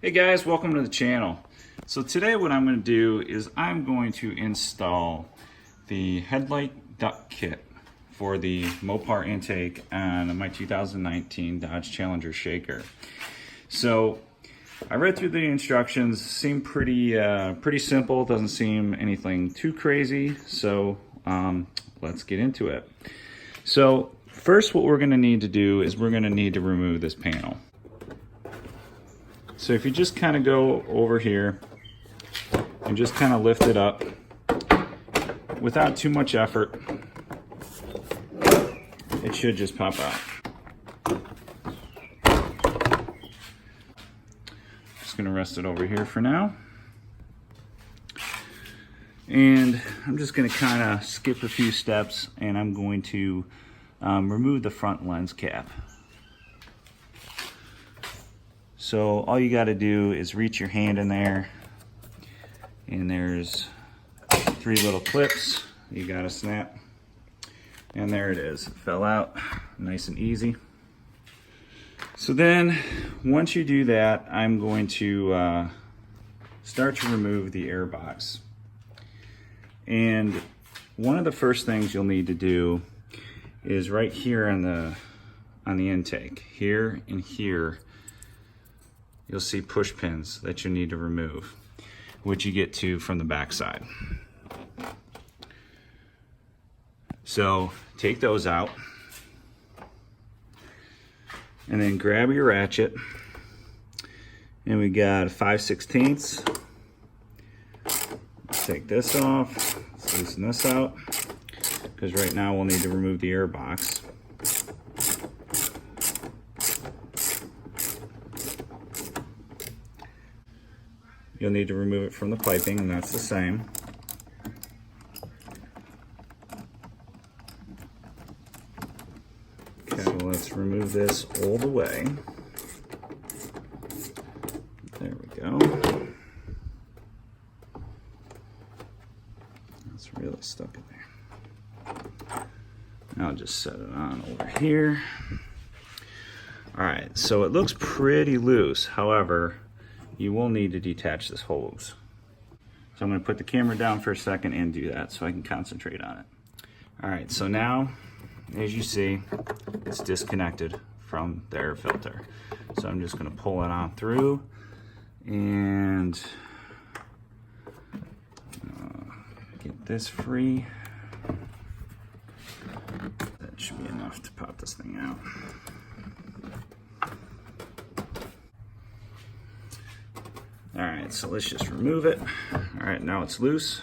Hey guys, welcome to the channel. So today what I'm going to do is I'm going to install the headlight duct kit for the Mopar intake on my 2019 Dodge Challenger Shaker. So I read through the instructions, seemed pretty simple, doesn't seem anything too crazy, so let's get into it. So first what we're going to need to do is we're going to need to remove this panel. So if you just kind of go over here and just kind of lift it up without too much effort, it should just pop out. Just going to rest it over here for now. And I'm just going to kind of skip a few steps and I'm going to remove the front lens cap. So all you got to do is reach your hand in there and there's 3 little clips you got to snap, and there it is. It fell out nice and easy. So then once you do that, I'm going to start to remove the airbox. And one of the first things you'll need to do is right here on the intake, here and here, you'll see push pins that you need to remove, which you get to from the back side. So take those out and then grab your ratchet, and we got a 5/16. Take this off, let's loosen this out, because right now we'll need to remove the airbox. You'll need to remove it from the piping, and that's the same. Okay, well, let's remove this all the way. There we go. It's really stuck in there. I'll just set it on over here. All right, so it looks pretty loose. However, you will need to detach this hose. So I'm going to put the camera down for a second and do that so I can concentrate on it. All right, so now, as you see, it's disconnected from the air filter. So I'm just going to pull it on through and get this free. That should be enough to pop this thing out. All right, so let's just remove it. All right, now it's loose.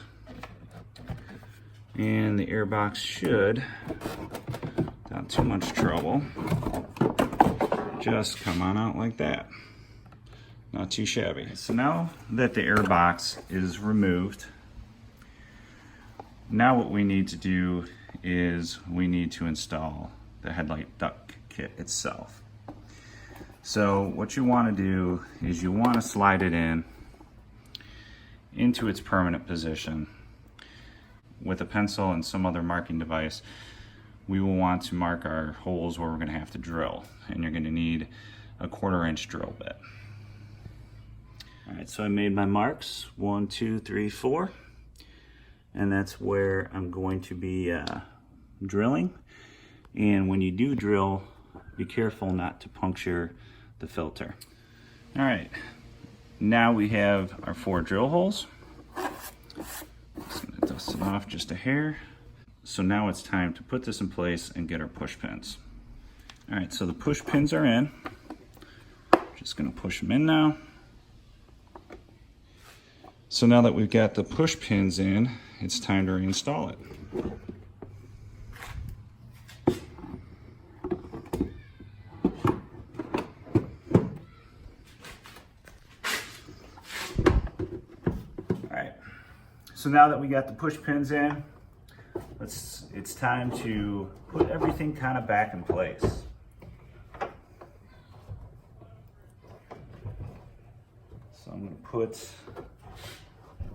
And the airbox should, without too much trouble, just come on out like that. Not too shabby. So now that the airbox is removed, now what we need to do is we need to install the headlight duct kit itself. So what you want to do is you want to slide it into its permanent position. With a pencil and some other marking device, we will want to mark our holes where we're going to have to drill, and you're going to need a 1/4 inch drill bit. All right, so I made my marks, 1, 2, 3, 4, and that's where I'm going to be drilling. And when you do drill, be careful not to puncture the filter. All right, now we have our 4 drill holes. Just gonna dust it off just a hair. So now it's time to put this in place and get our push pins. All right, so the push pins are in. Just gonna push them in now. So now that we've got the push pins in, it's time to reinstall it. So now that we got the push pins in, it's time to put everything kind of back in place. So I'm going to put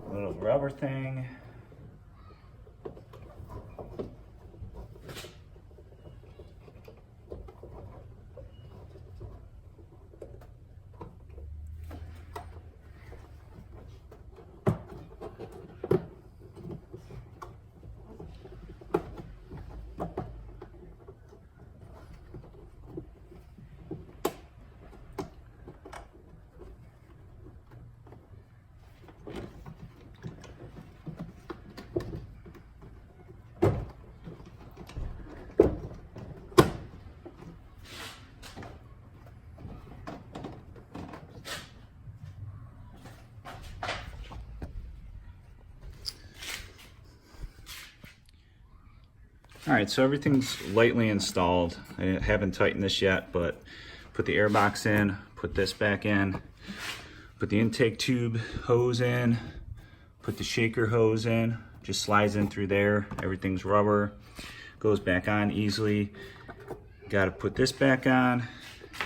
a little rubber thing All right, so everything's lightly installed. I haven't tightened this yet, but put the airbox in, put this back in, put the intake tube hose in, put the shaker hose in, just slides in through there. Everything's rubber, goes back on easily. Got to put this back on,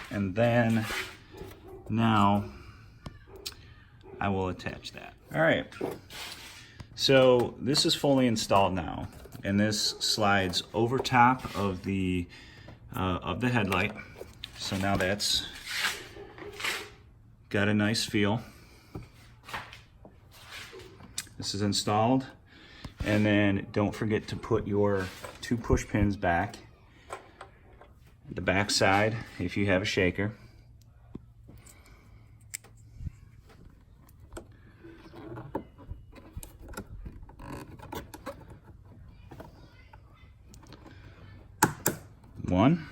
and then now I will attach that. All right, so this is fully installed now, and this slides over top of the headlight. So now that's got a nice feel. This is installed, and then don't forget to put your 2 push pins back, the back side if you have a shaker. One.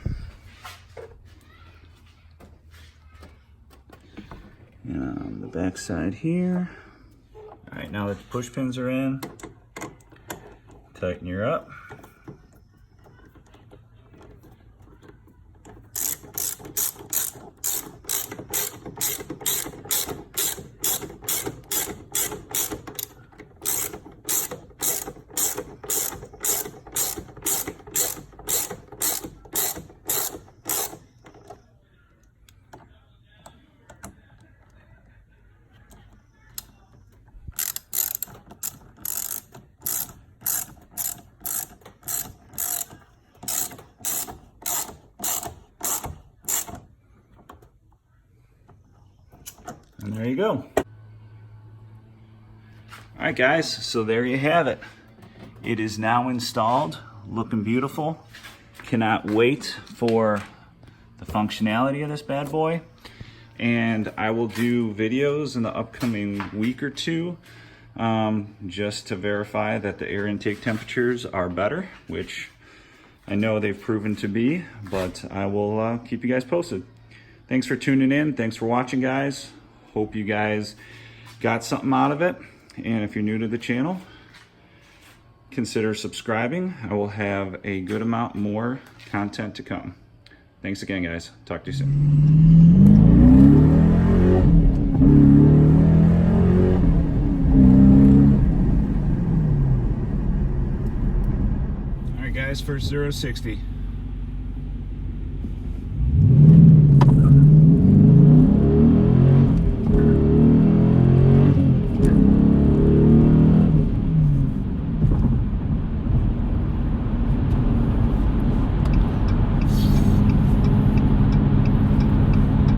And on the back side here. All right, now that the push pins are in, tighten her up. And there you go. All right, guys, so there you have it. It is now installed, looking beautiful. Cannot wait for the functionality of this bad boy. And I will do videos in the upcoming week or two just to verify that the air intake temperatures are better, which I know they've proven to be, but I will keep you guys posted. Thanks for tuning in. Thanks for watching, guys. Hope you guys got something out of it. And if you're new to the channel, consider subscribing. I will have a good amount more content to come. Thanks again, guys. Talk to you soon. All right, guys, first 0 to 60.